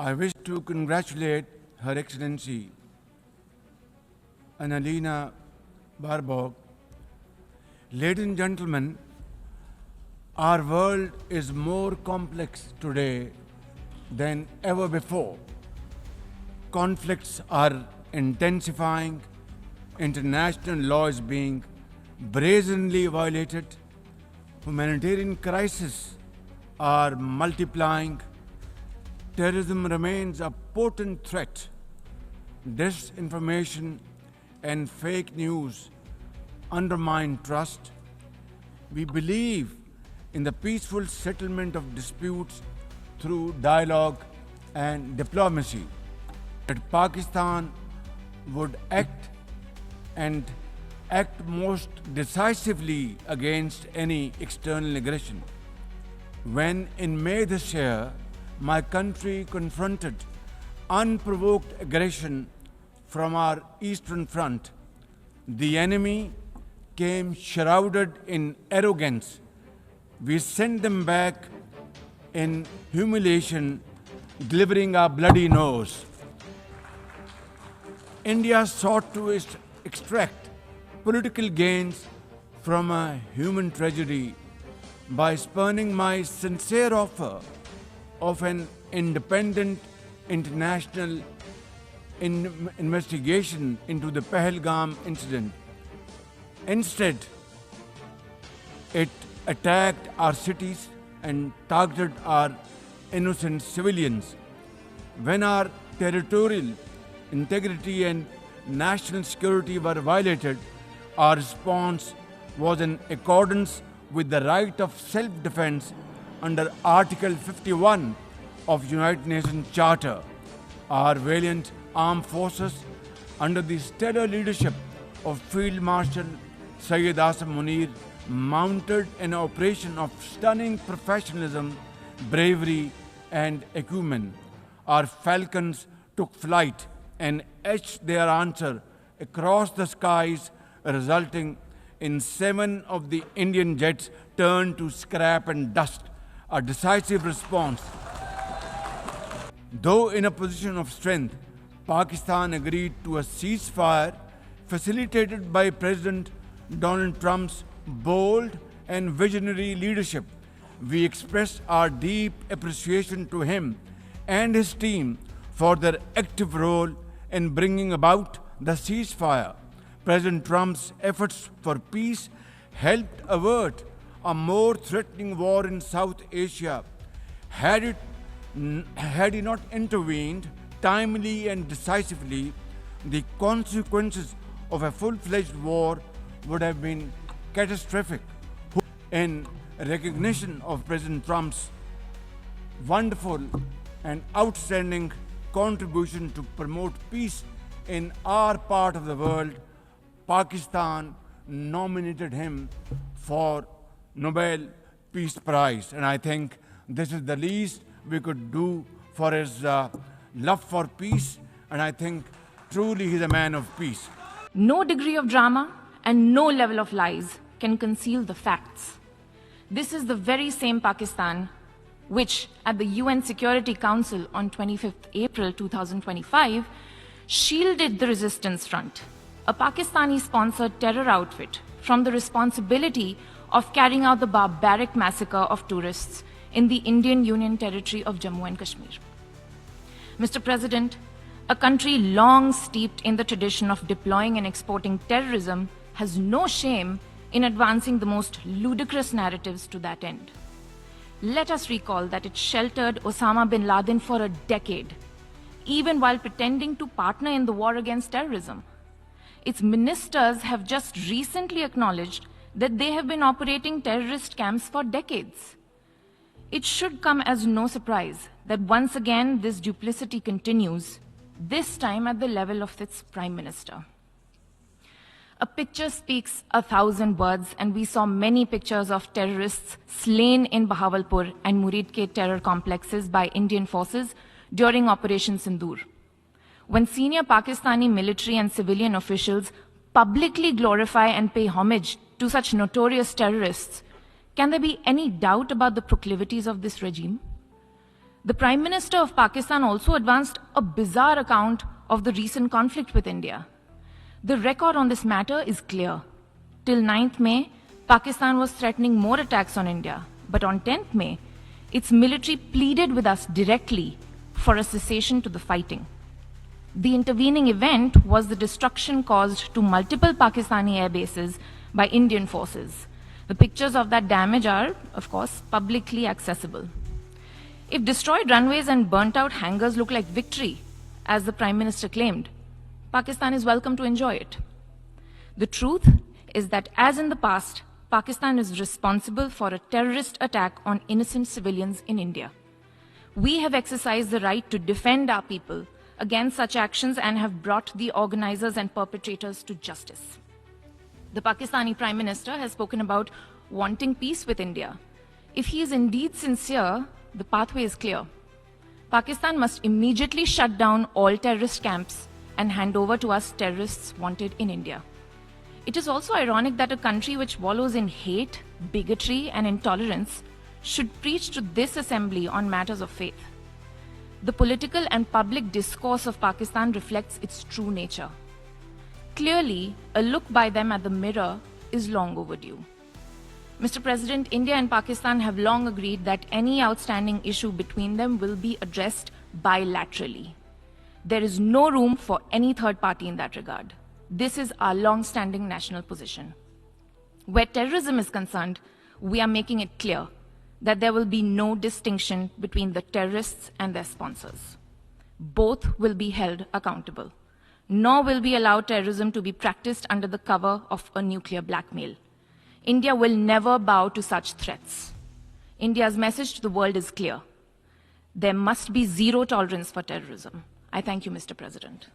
I wish to congratulate Her Excellency Annalena Baerbock. Ladies and gentlemen, our world is more complex today than ever before. Conflicts are intensifying, international law is being brazenly violated, humanitarian crises are multiplying, terrorism remains a potent threat, disinformation and fake news undermine trust. We believe in the peaceful settlement of disputes through dialogue and diplomacy. That Pakistan would act most decisively against any external aggression. When in May this year, my country confronted unprovoked aggression from our eastern front, the enemy came shrouded in arrogance. We sent them back in humiliation, delivering our bloody nose. India sought to extract political gains from a human tragedy by spurning my sincere offer of an independent international investigation into the Pahalgam incident. Instead, it attacked our cities and targeted our innocent civilians. When our territorial integrity and national security were violated, our response was in accordance with the right of self-defense under Article 51 of United Nations Charter. Our valiant armed forces, under the stellar leadership of Field Marshal Syed Asim Munir, mounted an operation of stunning professionalism, bravery and acumen. Our falcons took flight and etched their answer across the skies, resulting in 7 of the Indian jets turned to scrap and dust, a decisive response. Though in a position of strength, Pakistan agreed to a ceasefire facilitated by President Donald Trump's bold and visionary leadership. We express our deep appreciation to him and his team for their active role in bringing about the ceasefire. President Trump's efforts for peace helped avert a more threatening war in South Asia. Had he not intervened timely and decisively, the consequences of a full-fledged war would have been catastrophic. In recognition of President Trump's wonderful and outstanding contribution to promote peace in our part of the world, Pakistan nominated him for Nobel Peace Prize. And I think this is the least we could do for his love for peace. And I think truly he's a man of peace. No degree of drama and no level of lies can conceal the facts. This is the very same Pakistan which, at the UN Security Council on 25th April 2025, shielded the Resistance Front, a Pakistani-sponsored terror outfit, from the responsibility of carrying out the barbaric massacre of tourists in the Indian Union territory of Jammu and Kashmir. Mr. President, a country long steeped in the tradition of deploying and exporting terrorism has no shame in advancing the most ludicrous narratives to that end. Let us recall that it sheltered Osama bin Laden for a decade, even while pretending to partner in the war against terrorism. Its ministers have just recently acknowledged that they have been operating terrorist camps for decades. It should come as no surprise that once again this duplicity continues, this time at the level of its Prime Minister. A picture speaks 1,000 words, and we saw many pictures of terrorists slain in Bahawalpur and Muridke terror complexes by Indian forces during Operation Sindoor. When senior Pakistani military and civilian officials publicly glorify and pay homage to such notorious terrorists, can there be any doubt about the proclivities of this regime? The Prime Minister of Pakistan also advanced a bizarre account of the recent conflict with India. The record on this matter is clear. Till 9th May, Pakistan was threatening more attacks on India. But on 10th May, its military pleaded with us directly for a cessation to the fighting. The intervening event was the destruction caused to multiple Pakistani air bases by Indian forces. The pictures of that damage are, of course, publicly accessible. If destroyed runways and burnt out hangars look like victory, as the Prime Minister claimed, Pakistan is welcome to enjoy it. The truth is that, as in the past, Pakistan is responsible for a terrorist attack on innocent civilians in India. We have exercised the right to defend our people against such actions and have brought the organizers and perpetrators to justice. The Pakistani Prime Minister has spoken about wanting peace with India. If he is indeed sincere, the pathway is clear. Pakistan must immediately shut down all terrorist camps and hand over to us terrorists wanted in India. It is also ironic that a country which wallows in hate, bigotry, and intolerance should preach to this assembly on matters of faith. The political and public discourse of Pakistan reflects its true nature. Clearly, a look by them at the mirror is long overdue. Mr. President, India and Pakistan have long agreed that any outstanding issue between them will be addressed bilaterally. There is no room for any third party in that regard. This is our long-standing national position. Where terrorism is concerned, we are making it clear that there will be no distinction between the terrorists and their sponsors. Both will be held accountable. Nor will we allow terrorism to be practiced under the cover of a nuclear blackmail. India will never bow to such threats. India's message to the world is clear. There must be zero tolerance for terrorism. I thank you, Mr. President.